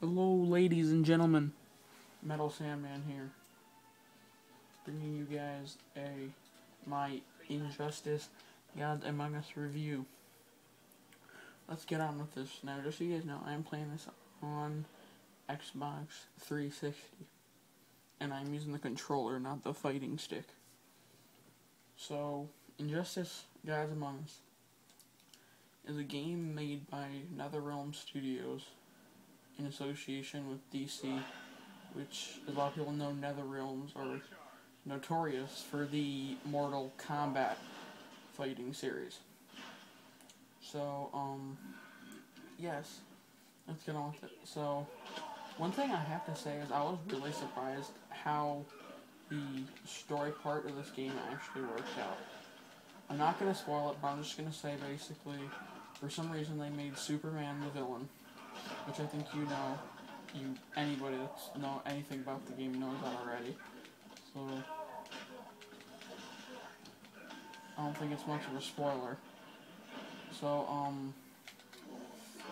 Hello, ladies and gentlemen. Metal Sandman here, bringing you guys my Injustice: Gods Among Us review. Let's get on with this now. Just so you guys know, I'm playing this on Xbox 360, and I'm using the controller, not the fighting stick. So, Injustice: Gods Among Us is a game made by NetherRealm Studios in association with DC, which a lot of people know NetherRealms are notorious for the Mortal Kombat fighting series. So, yes, let's get on with it. So, one thing I have to say is I was really surprised how the story part of this game actually worked out. I'm not going to spoil it, but I'm just going to say basically, for some reason they made Superman the villain, which I think anybody that's know anything about the game knows that already. So, I don't think it's much of a spoiler. So,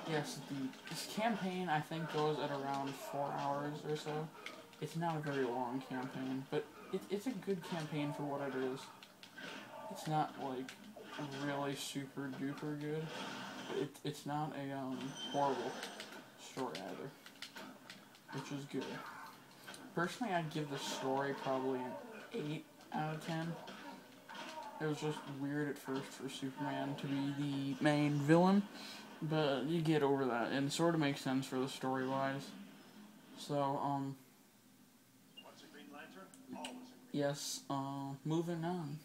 yes, this campaign I think goes at around 4 hours or so. It's not a very long campaign, but it's a good campaign for what it is. It's not like really super duper good. It's not a horrible story either, which is good. Personally, I'd give the story probably an 8 out of 10. It was just weird at first for Superman to be the main villain, but you get over that, and it sort of makes sense for the story-wise. So, yes, moving on.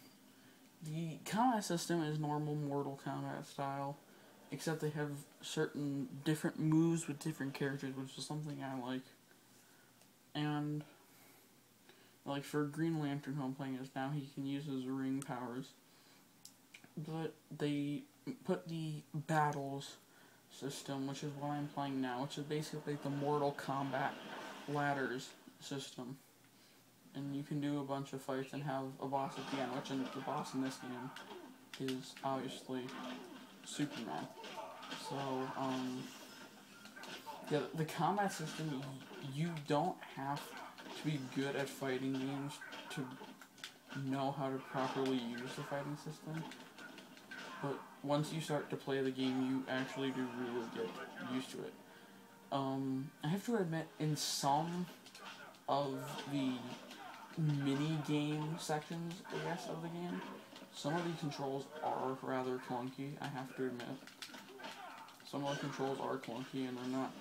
The combat system is normal Mortal Kombat style, except they have certain different moves with different characters, which is something I like. And, like, for Green Lantern, who I'm playing as now, he can use his ring powers. But they put the battles system, which is what I'm playing now, which is basically the Mortal Kombat ladders system. And you can do a bunch of fights and have a boss at the end, which the boss in this game is obviously Superman. So, yeah, the combat system, you don't have to be good at fighting games to know how to properly use the fighting system. But once you start to play the game, you actually do really get used to it. I have to admit, in some of the mini-game sections, I guess, of the game, some of the controls are rather clunky, I have to admit. Some of the controls are clunky, and they're not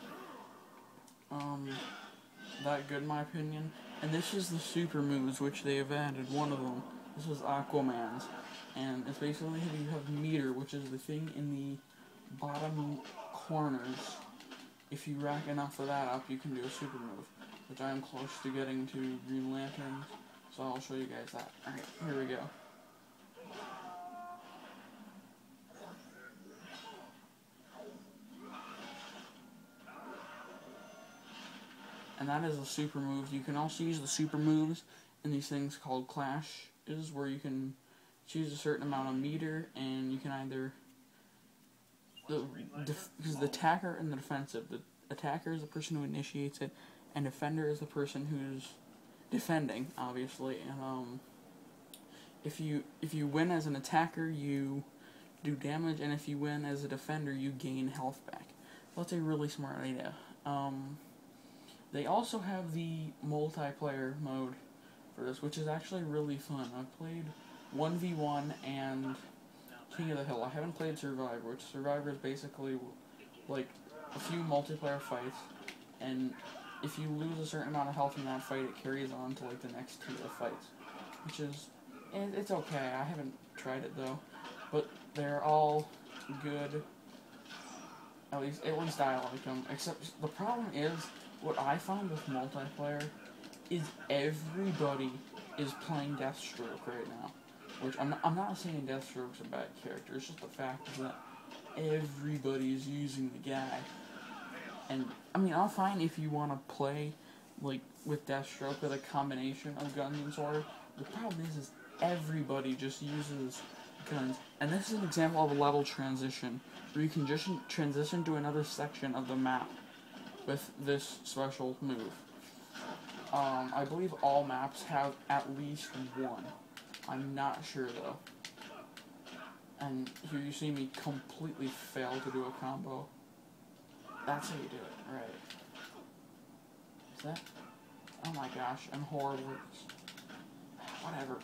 that good in my opinion. And this is the super moves, which they have added one of them. This is Aquaman's, and it's basically you have meter, which is the thing in the bottom corners. If you rack enough of that up, you can do a super move, which I am close to getting to Green Lantern, so I'll show you guys that. Alright, here we go. And that is a super move. You can also use the super moves in these things called clashes, where you can choose a certain amount of meter, and you can either, because the attacker and the defensive, the attacker is the person who initiates it, and defender is the person who's defending, obviously. And if you win as an attacker, you do damage, and if you win as a defender, you gain health back. So that's a really smart idea. They also have the multiplayer mode for this, which is actually really fun. I've played 1v1 and King of the Hill. I haven't played Survivor, which Survivor is basically like a few multiplayer fights, and if you lose a certain amount of health in that fight, it carries on to like the next tier of fights, which is, it's okay. I haven't tried it though, but they're all good. At least I like them. Except the problem is, what I found with multiplayer is everybody is playing Deathstroke right now. Which, I'm not saying Deathstroke's a bad character, it's just the fact that everybody is using the guy. And, I mean, I'm fine if you want to play, like, with Deathstroke with a combination of guns and sword. The problem is everybody just uses guns. And this is an example of a level transition, where you can just transition to another section of the map. with this special move. I believe all maps have at least one. I'm not sure though. And here you see me completely fail to do a combo. That's how you do it, right? Is that? Oh my gosh, I'm horrible. Whatever.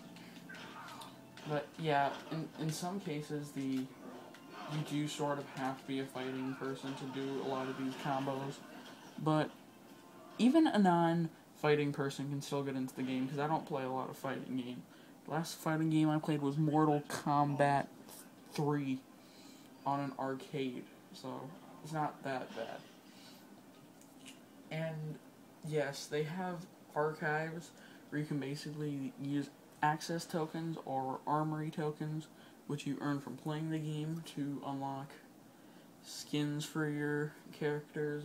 But yeah, in some cases you do sort of have to be a fighting person to do a lot of these combos. But even a non-fighting person can still get into the game, because I don't play a lot of fighting games. The last fighting game I played was Mortal Kombat 3 on an arcade, so it's not that bad. And yes, they have archives where you can basically use access tokens or armory tokens, which you earn from playing the game, to unlock skins for your characters,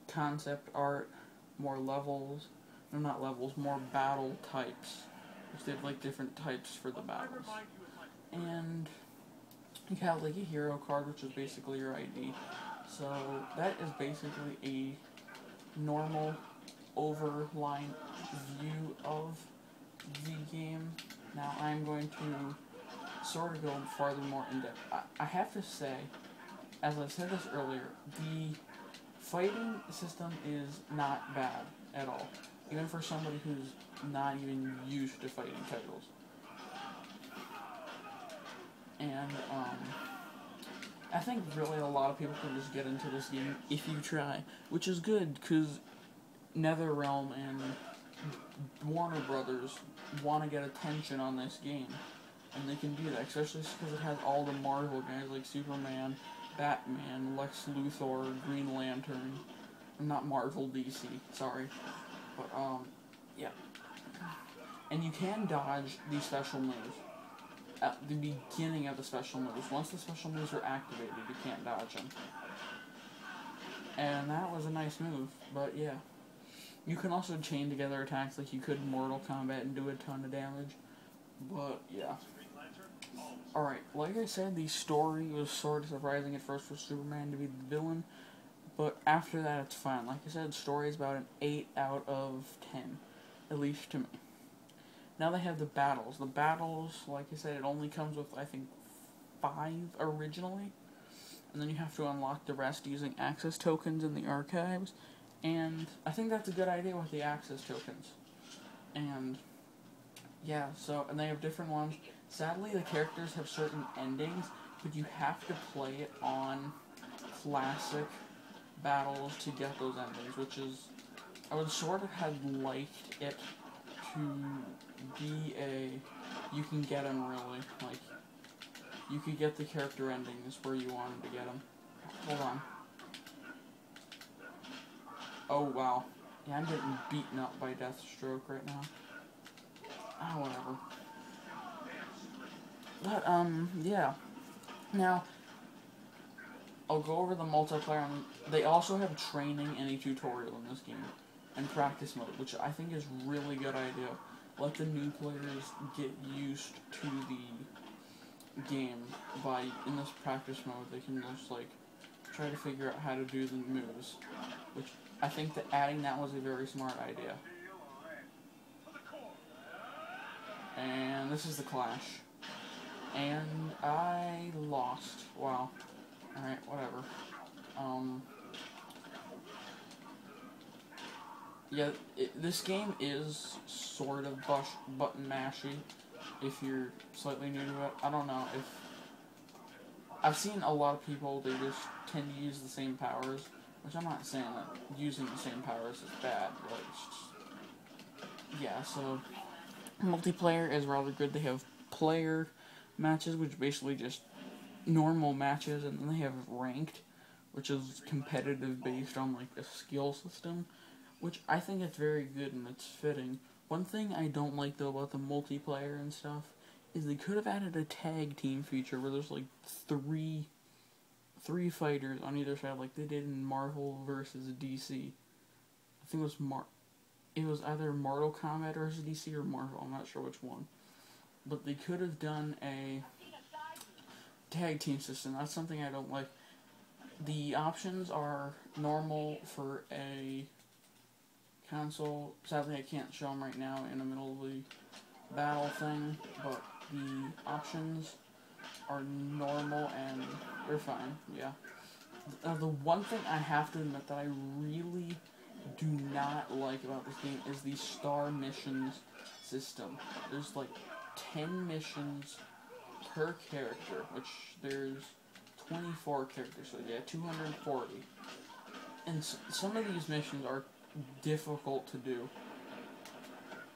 concept art, more levels, no, not levels, more battle types, which they have like different types for the battles. And you have like a hero card, which is basically your ID. So that is basically a normal overline view of the game. Now I'm going to sort of go farther more in depth. I have to say, as I said this earlier, the fighting system is not bad at all, even for somebody who's not even used to fighting titles. And I think really a lot of people can just get into this game if you try, which is good, because NetherRealm and Warner Brothers want to get attention on this game, and they can do that, especially because it has all the Marvel guys like Superman, Batman, Lex Luthor, Green Lantern, not Marvel, DC, sorry, but yeah, and you can dodge these special moves at the beginning of the special moves. Once the special moves are activated, you can't dodge them, and that was a nice move. But yeah, you can also chain together attacks like you could in Mortal Kombat and do a ton of damage. But yeah. Alright, like I said, the story was sort of surprising at first for Superman to be the villain, but after that it's fine. Like I said, the story is about an 8 out of 10, at least to me. Now they have the battles. The battles, like I said, it only comes with, I think, 5 originally, and then you have to unlock the rest using access tokens in the archives, and I think that's a good idea with the access tokens. And yeah, so, and they have different ones. Sadly, the characters have certain endings, but you have to play it on classic battles to get those endings, which is, I would sort of have liked it to be you can get them really, like, you could get the character endings where you wanted to get them. Hold on. Oh, wow. Yeah, I'm getting beaten up by Deathstroke right now. Ah, whatever. But, yeah. Now, I'll go over the multiplayer, and they also have training and a tutorial in this game, and practice mode, which I think is a really good idea. Let the new players get used to the game by, in this practice mode, they can just, like, try to figure out how to do the moves, which I think that adding that was a very smart idea. And this is the clash. And I lost. Wow. Alright, whatever. Yeah, this game is sort of button mashy if you're slightly new to it. I don't know if... I've seen a lot of people, they just tend to use the same powers, which I'm not saying that using the same powers is bad, but it's just... Yeah, so... Multiplayer is rather good. They have player matches, which basically just normal matches, and then they have ranked, which is competitive based on like the skill system, which I think it's very good and it's fitting. One thing I don't like though about the multiplayer and stuff is they could have added a tag team feature where there's like three fighters on either side, like they did in Marvel versus DC. I think it was either Mortal Kombat versus DC or Marvel, I'm not sure which one. But they could have done a tag team system. That's something I don't like. The options are normal for a console. Sadly, I can't show them right now in the middle of the battle thing, but the options are normal and they're fine, yeah. The one thing I have to admit that I really do not like about this game is the star missions system. There's like 10 missions per character, which there's 24 characters, so yeah, 240. And some of these missions are difficult to do.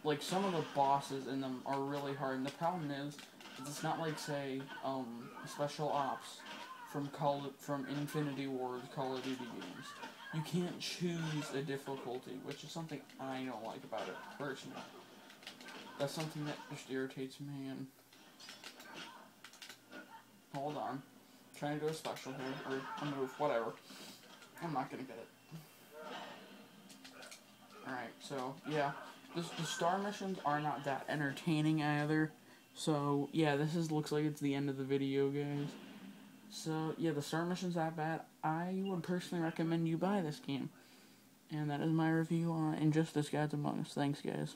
Like, some of the bosses in them are really hard, and the problem is it's not like, say, Special Ops from Infinity Ward Call of Duty games. You can't choose a difficulty, which is something I don't like about it, personally. That's something that just irritates me, and... Hold on. I'm trying to do a special here, or a move, whatever. I'm not gonna get it. Alright, so, yeah. The star missions are not that entertaining either. So, yeah, looks like it's the end of the video, guys. So, yeah, the star mission's that bad. I would personally recommend you buy this game. And that is my review on Injustice Gods Among Us. Thanks, guys.